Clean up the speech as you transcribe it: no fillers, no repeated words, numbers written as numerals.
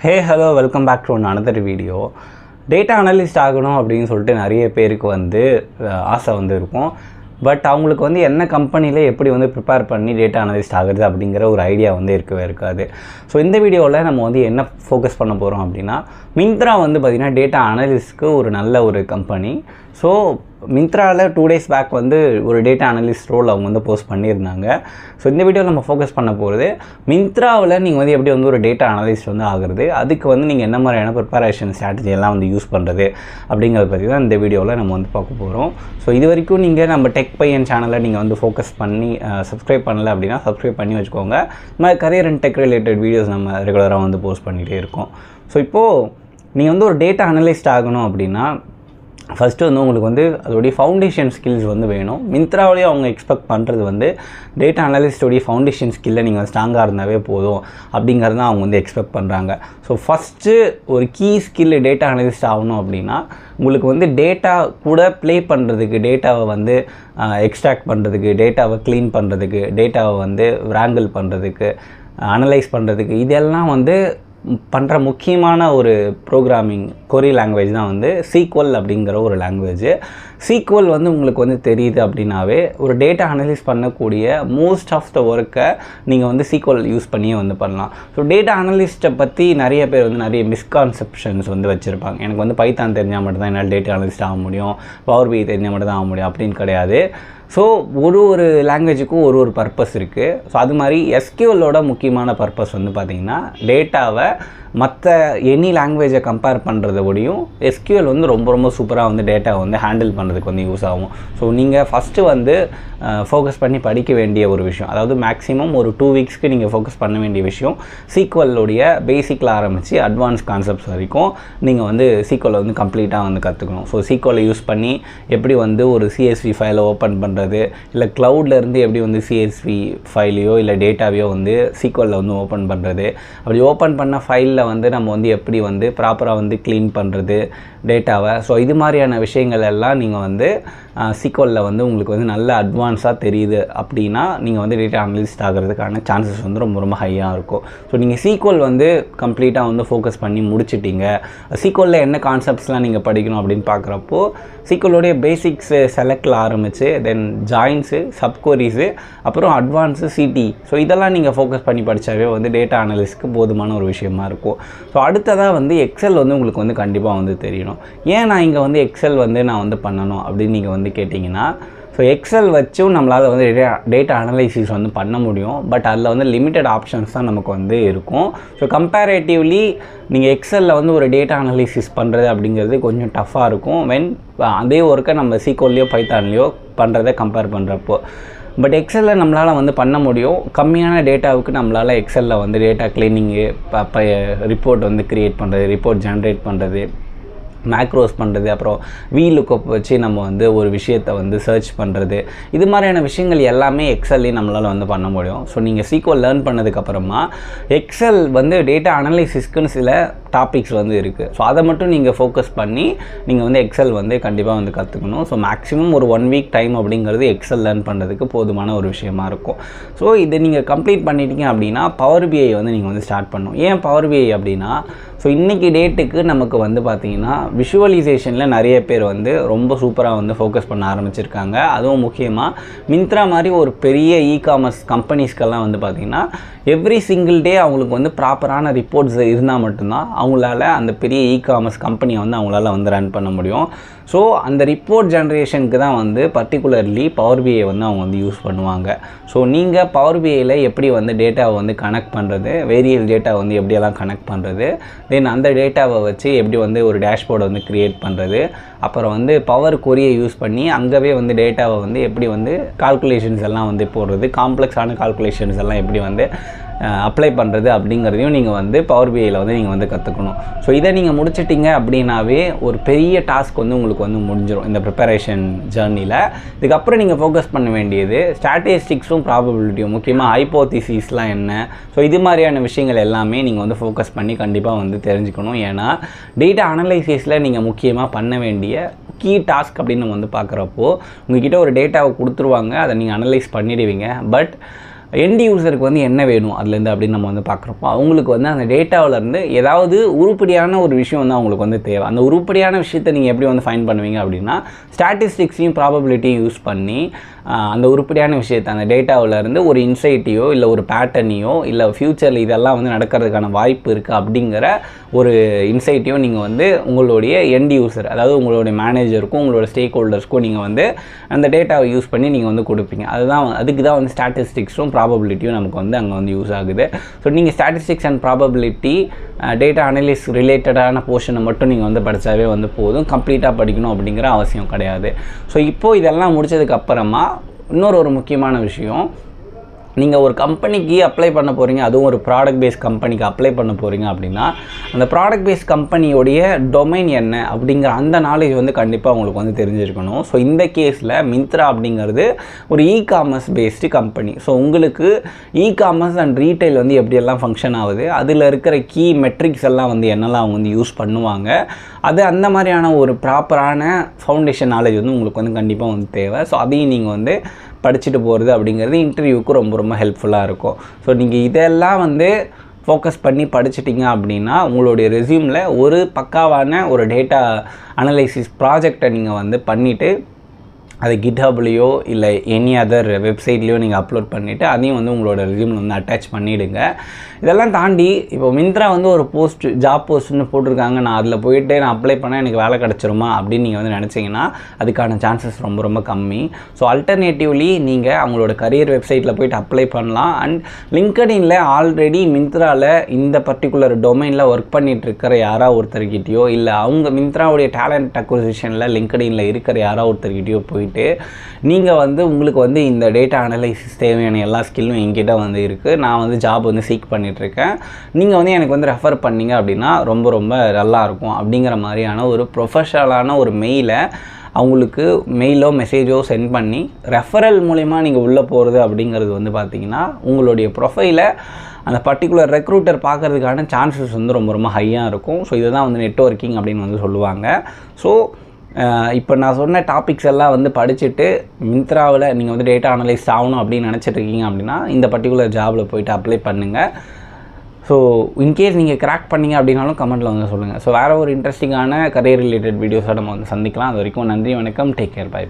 Hey hello welcome back to another video. Data analyst ஆகணும் அப்படின்னு சொல்லிட்டு நிறைய பேருக்கு ஆசை இருக்கும். பட் அவங்களுக்கு என்ன கம்பெனியில் எப்படி ப்ரிப்பேர் பண்ணி டேட்டா அனலிஸ்ட் ஆகுறது அப்படிங்கிற ஒரு ஐடியா இருக்கவே இருக்காது. ஸோ இந்த வீடியோவில் நம்ம என்ன ஃபோக்கஸ் பண்ண போகிறோம் அப்படின்னா, மிந்த்ரா பார்த்திங்கன்னா டேட்டா அனலிஸ்ட்க்கு ஒரு நல்ல ஒரு கம்பெனி. ஸோ மிந்த்ராவில் 2 days பேக் ஒரு டேட்டா அனலிஸ்ட் ரோல் அவங்க போஸ்ட் பண்ணியிருந்தாங்க. ஸோ இந்த வீடியோவில் நம்ம ஃபோக்கஸ் பண்ண போகிறது மிந்த்ராவில் நீங்கள் எப்படி ஒரு டேட்டா அனலிஸ்ட் ஆகுறது, அதுக்கு நீங்கள் என்ன மாதிரியான ப்ரிப்பரேஷன் ஸ்ட்ராட்டஜி எல்லாம் யூஸ் பண்ணுறது அப்படிங்கிறத பற்றி தான் இந்த வீடியோவில் நம்ம பார்க்க போகிறோம். ஸோ இது வரைக்கும் நீங்கள் நம்ம டெக் பையன் சேனலை நீங்கள் ஃபோக்கஸ் பண்ணி சப்ஸ்கிரைப் பண்ணலை அப்படின்னா சப்ஸ்கிரைப் பண்ணி வச்சுக்கோங்க. நம்ம career and tech related videos நம்ம ரெகுலராக போஸ்ட் பண்ணிகிட்டே இருக்கோம். ஸோ இப்போது நீங்கள் ஒரு டேட்டா அனலிஸ்ட் ஆகணும் அப்படின்னா ஃபஸ்ட்டு உங்களுக்கு அதோடைய ஃபவுண்டேஷன் ஸ்கில்ஸ் வேணும். மிந்த்ராவிலேயே அவங்க எக்ஸ்பெக்ட் பண்ணுறது டேட்டா அனலிஸ்டோடைய ஃபவுண்டேஷன் ஸ்கில்லை நீங்கள் ஸ்ட்ராங்காக இருந்தாவே போதும் அப்படிங்கிறது தான் அவங்க எக்ஸ்பெக்ட் பண்ணுறாங்க. ஸோ ஃபஸ்ட்டு ஒரு கீ ஸ்கில் டேட்டா அனலிஸ்ட் ஆகணும் அப்படின்னா உங்களுக்கு டேட்டா கூட ப்ளே பண்ணுறதுக்கு, டேட்டாவை எக்ஸ்ட்ராக்ட் பண்ணுறதுக்கு, டேட்டாவை க்ளீன் பண்ணுறதுக்கு, டேட்டாவை ராங்கிள் பண்ணுறதுக்கு, அனலைஸ் பண்ணுறதுக்கு, இதெல்லாம் பண்ணுற முக்கியமான ஒரு ப்ரோக்ராமிங் கொரி லாங்குவேஜ் தான் SQL அப்படிங்கிற ஒரு லாங்குவேஜ். SQL உங்களுக்கு தெரியுது அப்படின்னாவே ஒரு டேட்டா அனலிஸ் பண்ணக்கூடிய மோஸ்ட் ஆஃப் த ஒர்க்கை நீங்கள் SQL யூஸ் பண்ணியே பண்ணலாம். ஸோ டேட்டா அனலிஸ்ட்டை பற்றி நிறைய பேர் நிறைய மிஸ்கான்செப்ஷன்ஸ் வச்சுருப்பாங்க. எனக்கு பைத்தான் தெரிஞ்சால் மட்டும்தான் என்னால் டேட்டா அனலிஸ்ட் ஆக முடியும், பவர் BI தெரிஞ்சால் மட்டும் தான் ஆக முடியும் அப்படின்னு கிடையாது. ஸோ ஒரு லாங்குவேஜுக்கும் ஒரு பர்பஸ் இருக்குது. ஸோ அது மாதிரி SQLோட முக்கியமான பர்பஸ் பார்த்திங்கன்னா டேட்டாவை மற்ற எனி லாங்குவேஜை கம்பேர் பண்ணுறத விடையும் SQL ரொம்ப சூப்பராக டேட்டாவை ஹேண்டில் பண்ணுறதுக்கு யூஸ் ஆகும். ஸோ நீங்கள் ஃபஸ்ட்டு ஃபோக்கஸ் பண்ணி படிக்க வேண்டிய ஒரு விஷயம், அதாவது மேக்ஸிமம் ஒரு 2 weeksக்கு நீங்கள் ஃபோக்கஸ் பண்ண வேண்டிய விஷயம் SQLோடைய பேசிக்கில் ஆரம்பித்து அட்வான்ஸ் கான்செப்ட்ஸ் வரைக்கும் நீங்கள் SQL கம்ப்ளீட்டாக கற்றுக்கணும். ஸோ SQL யூஸ் பண்ணி எப்படி ஒரு CSV ஃபைலை ஓப்பன் பண்ணுறது, இல்லை க்ளவுட்லேருந்து எப்படி CSV ஃபைலையோ இல்லை டேட்டாவையோ SQLில் ஓப்பன் பண்ணுறது, அப்படி ஓப்பன் பண்ண ஃபைலில் நம்ம எப்படி ப்ராப்பராக க்ளீன் பண்ணுறது டேட்டாவை. ஸோ இது மாதிரியான விஷயங்கள் எல்லாம் நீங்கள் SQLில் உங்களுக்கு நல்ல அட்வான்ஸாக தெரியுது அப்படின்னா நீங்கள் டேட்டா அனலிஸ்ட் ஆகிறதுக்கான சான்சஸ் ரொம்ப ஹையாக இருக்கும். ஸோ நீங்கள் SQL கம்ப்ளீட்டாக ஃபோக்கஸ் பண்ணி முடிச்சிட்டிங்க. SQLில் என்ன கான்செப்ட்ஸ்லாம் நீங்கள் படிக்கணும் அப்படின்னு பார்க்குறப்போ SQLோடைய பேசிக்ஸு செலக்டில் ஆரம்பித்து தென் ஜாயின்ஸு, சப்கொரிஸு, அப்புறம் அட்வான்ஸு, CT. ஸோ இதெல்லாம் நீங்கள் ஃபோக்கஸ் பண்ணி படித்தாவே டேட்டா அனலிஸ்ட்க்கு போதுமான ஒரு விஷயமா இருக்கும். ஸோ அடுத்ததாக எக்ஸல் உங்களுக்கு கண்டிப்பாக தெரியணும். ஏன் நான் இங்கே எக்ஸல் நான் பண்ணணும் அப்படின்னு நீங்கள் கேட்டிங்கன்னா, ஸோ எக்ஸல் வச்சும் நம்மளால் டேட்டா அனலைசிஸ் பண்ண முடியும். பட் அதில் லிமிட்டட் ஆப்ஷன்ஸ் தான் நமக்கு இருக்கும். ஸோ கம்பேரேட்டிவ்லி நீங்கள் எக்ஸலில் ஒரு டேட்டா அனலைசிஸ் பண்ணுறது அப்படிங்கிறது கொஞ்சம் டஃப்பாக இருக்கும் அதே ஒர்க்கை நம்ம SQLலையோ பைத்தான்லையோ பண்ணுறதை கம்பேர் பண்ணுறப்போ. பட் எக்ஸலில் நம்மளால் பண்ண முடியும். கம்மியான டேட்டாவுக்கு நம்மளால் எக்ஸலில் டேட்டா க்ளீனிங்கு, ரிப்போர்ட் க்ரியேட் பண்ணுறது, ரிப்போர்ட் ஜென்ரேட் பண்ணுறது, மேக்ரோஸ் பண்ணுறது, அப்புறம் VLOOKUP வச்சு நம்ம ஒரு விஷயத்தை சர்ச் பண்ணுறது, இது மாதிரியான விஷயங்கள் எல்லாமே எக்ஸல்லையும் நம்மளால் பண்ண முடியும். ஸோ நீங்கள் SQL லேர்ன் பண்ணதுக்கப்புறமா எக்ஸல் டேட்டா அனலைசிஸ்க்குன்னு சில டாபிக்ஸ் இருக்குது. ஸோ அதை மட்டும் நீங்கள் ஃபோக்கஸ் பண்ணி நீங்கள் எக்ஸல் கண்டிப்பாக கற்றுக்கணும். ஸோ மேக்ஸிமம் ஒரு 1 week டைம் அப்படிங்கிறது எக்ஸல் லேர்ன் பண்ணுறதுக்கு போதுமான ஒரு விஷயமா இருக்கும். ஸோ இதை நீங்கள் கம்ப்ளீட் பண்ணிட்டீங்க அப்படின்னா பவர் BI நீங்கள் ஸ்டார்ட் பண்ணணும். ஏன் பவர் BI அப்படின்னா, ஸோ இன்றைக்கி டேட்டுக்கு நமக்கு பார்த்திங்கன்னா விஷுவலைசேஷனில் நிறைய பேர் ரொம்ப சூப்பராக ஃபோக்கஸ் பண்ண ஆரம்பிச்சிருக்காங்க. அதுவும் முக்கியமாக மிந்த்ரா மாதிரி ஒரு பெரிய இ-காமர்ஸ் கம்பெனிஸ்க்கெல்லாம் பார்த்திங்கன்னா எவ்ரி சிங்கிள் டே அவங்களுக்கு ப்ராப்பரான ரிப்போர்ட்ஸ் இருந்தால் மட்டும்தான் அவங்களால அந்த பெரிய இ-காமர்ஸ் கம்பெனியை அவங்களால ரன் பண்ண முடியும். ஸோ அந்த ரிப்போர்ட் ஜென்ரேஷனுக்கு தான் பர்டிகுலர்லி பவர் BI அவங்க யூஸ் பண்ணுவாங்க. ஸோ நீங்கள் பவர் BIயில் எப்படி டேட்டாவை கனெக்ட் பண்ணுறது, வேரியஸ் டேட்டா எப்படியெல்லாம் கனெக்ட் பண்ணுறது, தென் அந்த டேட்டாவை வச்சு எப்படி ஒரு டேஷ்போர்டை க்ரியேட் பண்ணுறது, அப்புறம் பவர் கொரியை யூஸ் பண்ணி அங்கவே டேட்டாவை எப்படி கால்குலேஷன்ஸ் எல்லாம் போடுறது, காம்ப்ளெக்ஸான கால்குலேஷன்ஸ் எல்லாம் எப்படி அப்ளை பண்ணுறது அப்படிங்கிறதையும் நீங்கள் பவர் BIயில் நீங்கள் கற்றுக்கணும். ஸோ இதை நீங்கள் முடிச்சிட்டிங்க அப்படின்னாவே ஒரு பெரிய டாஸ்க் உங்களுக்கு முடிஞ்சிடும் இந்த ப்ரிப்பரேஷன் ஜேர்னியில். இதுக்கப்புறம் நீங்கள் ஃபோக்கஸ் பண்ண வேண்டியது ஸ்டாட்டிஸ்டிக்ஸும் ப்ராபபிலிட்டியும், முக்கியமாக ஹைப்போதிசிஸ்லாம் என்ன, ஸோ இது மாதிரியான விஷயங்கள் எல்லாமே நீங்கள் ஃபோக்கஸ் பண்ணி கண்டிப்பாக தெரிஞ்சுக்கணும். ஏன்னா டேட்டா அனலைசிஸில் நீங்கள் முக்கியமாக பண்ண வேண்டிய கீ டாஸ்க் அப்படின்னு நம்ம பார்க்குறப்போ உங்கள்கிட்ட ஒரு டேட்டாவை கொடுத்துருவாங்க, அதை நீங்கள் அனலைஸ் பண்ணிடுவீங்க. பட் எண்ட் யூசருக்கு வந்து என்ன வேணும் அதுலேருந்து அப்படின்னு நம்ம வந்து பார்க்குறப்போ அவங்களுக்கு வந்து அந்த டேட்டாவிலேருந்து ஏதாவது உருப்படியான ஒரு விஷயம் வந்து அவங்களுக்கு வந்து தேவை. அந்த உருப்படியான விஷயத்தை நீங்கள் எப்படி வந்து ஃபைண்ட் பண்ணுவீங்க அப்படின்னா ஸ்டாட்டிஸ்டிக்ஸையும் ப்ராபபிலிட்டியும் யூஸ் பண்ணி அந்த உருப்படியான விஷயத்தை அந்த டேட்டாவிலேருந்து ஒரு இன்சைட்டையோ இல்லை ஒரு பேட்டர்னையோ இல்லை ஃப்யூச்சரில் இதெல்லாம் வந்து நடக்கிறதுக்கான வாய்ப்பு இருக்குது அப்படிங்கிற ஒரு இன்சைட்டையோ நீங்கள் வந்து உங்களுடைய எண்ட் யூசர், அதாவது உங்களுடைய மேனேஜருக்கும் உங்களோட ஸ்டேக் ஹோல்டர்ஸ்க்கும் நீங்கள் வந்து அந்த டேட்டாவை யூஸ் பண்ணி நீங்கள் வந்து கொடுப்பீங்க. அதுக்கு தான் வந்து ஸ்டாட்டிஸ்டிக்ஸும் ப்ராபபிலிட்டியும் நமக்கு வந்து அங்கே வந்து யூஸ் ஆகுது. ஸோ நீங்கள் statistics and probability data analysis ரிலேட்டடான போர்ஷனை மட்டும் நீங்கள் வந்து படித்தாவே வந்து போதும், கம்ப்ளீட்டாக படிக்கணும் அப்படிங்கிற அவசியம் கிடையாது. ஸோ இப்போது இதெல்லாம் முடிச்சதுக்கப்புறமா இன்னொரு முக்கியமான விஷயம், நீங்கள் ஒரு கம்பெனிக்கு அப்ளை பண்ண போகிறீங்க, அதுவும் ஒரு ப்ராடக்ட் பேஸ்ட் கம்பெனிக்கு அப்ளை பண்ண போகிறீங்க அப்படின்னா அந்த ப்ராடக்ட் பேஸ்ட் கம்பெனியோடைய டொமைன் என்ன அப்படிங்கிற அந்த நாலேஜ் வந்து கண்டிப்பாக உங்களுக்கு வந்து தெரிஞ்சிருக்கணும். ஸோ இந்த கேஸில் மிந்த்ரா அப்படிங்கிறது ஒரு காமர்ஸ் பேஸ்டு கம்பெனி. ஸோ உங்களுக்கு காமர்ஸ் அண்ட் ரீட்டைல் வந்து எப்படியெல்லாம் ஃபங்க்ஷன் ஆகுது, அதில் இருக்கிற கீ மெட்ரிக்ஸ் எல்லாம் வந்து என்னெல்லாம் அவங்க வந்து யூஸ் பண்ணுவாங்க, அது அந்த மாதிரியான ஒரு ப்ராப்பரான ஃபவுண்டேஷன் நாலேஜ் வந்து உங்களுக்கு வந்து கண்டிப்பாக வந்து தேவை. ஸோ அதையும் நீங்கள் வந்து படிச்சுட்டு போகிறது அப்படிங்கிறது இன்டர்வியூக்கு ரொம்ப ஹெல்ப்ஃபுல்லாக இருக்கும். ஸோ நீங்கள் இதெல்லாம் வந்து ஃபோக்கஸ் பண்ணி படிச்சிட்டிங்க அப்படின்னா உங்களுடைய ரெஸ்யூமில் ஒரு பக்காவான ஒரு டேட்டா அனலைசிஸ் ப்ராஜெக்டை நீங்கள் வந்து பண்ணிவிட்டு அது கிட்ஹப்லேயோ இல்லை எனி அதர் வெப்சைட்லேயோ நீங்கள் அப்லோட் பண்ணிவிட்டு அதையும் வந்து உங்களோட ரெஸ்யூமில் வந்து அட்டாச் பண்ணிவிடுங்க. இதெல்லாம் தாண்டி இப்போ மிந்த்ரா வந்து ஒரு ஜாப் போஸ்ட்னு போட்டிருக்காங்க, நான் அதில் போயிட்டு நான் அப்ளை பண்ணால் எனக்கு வேலை கிடச்சிருமா அப்படின்னு நீங்கள் வந்து நினச்சிங்கன்னா அதுக்கான சான்சஸ் ரொம்ப கம்மி. ஸோ அல்டர்னேட்டிவ்லி நீங்கள் அவங்களோட கரியர் வெப்சைட்டில் போய்ட்டு அப்ளை பண்ணலாம். அண்ட் லிங்க்டின்ல ஆல்ரெடி மிந்த்ராவில் இந்த பர்டிகுலர் டொமைனில் ஒர்க் பண்ணிகிட்ருக்கிற யாராவது ஒருத்தர்கிட்டையோ இல்லை அவங்க மிந்த்ராவுடைய டேலண்ட் அக்விசிஷனில் லிங்க்டின்ல இருக்கிற யாராவது ஒருத்தர்கிட்டையோ போயிட்டு நீங்கள் வந்து உங்களுக்கு வந்து இந்த டேட்டா அனலைசிஸ் தேவையான எல்லா ஸ்கில்லும் என்கிட்ட வந்து இருக்குது, நான் வந்து ஜாப் வந்து சீக் பண்ணிகிட்ருக்கேன், நீங்கள் வந்து எனக்கு வந்து ரெஃபர் பண்ணிங்க அப்படின்னா ரொம்ப நல்லாயிருக்கும் அப்படிங்கிற மாதிரியான ஒரு ப்ரொஃபஷனலான ஒரு மெயிலை அவங்களுக்கு மெயிலோ மெசேஜோ சென்ட் பண்ணி ரெஃபரல் மூலிமா நீங்கள் உள்ளே போகிறது அப்படிங்கிறது வந்து பார்த்திங்கன்னா உங்களுடைய ப்ரொஃபைலை அந்த பர்டிகுலர் ரெக்ரூட்டர் பார்க்குறதுக்கான சான்சஸ் வந்து ரொம்ப ஹையாக இருக்கும். ஸோ இதுதான் வந்து நெட்வொர்க்கிங் அப்படின்னு வந்து சொல்லுவாங்க. ஸோ இப்போ நான் சொன்ன டாபிக்ஸ் எல்லாம் வந்து படிச்சுட்டு மிந்த்ராவில் நீங்கள் வந்து டேட்டா அனலைஸ்ட் ஆகணும் அப்படின்னு நினச்சிட்ருக்கீங்க அப்படின்னா இந்த பர்டிகுலர் ஜாபில் போய்ட்டு அப்ளை பண்ணுங்கள். ஸோ இன்கேஸ் நீங்கள் கிராக் பண்ணிங்க அப்படின்னாலும் கமெண்ட்டில் வந்து சொல்லுங்கள். ஸோ வேறு ஒரு இன்ட்ரெஸ்டிங்கான கரியர் ரிலேட்டட் வீடியோஸை நம்ம வந்து சந்திக்கலாம். அது வரைக்கும் நன்றி, வணக்கம், டேக் கேர், பை.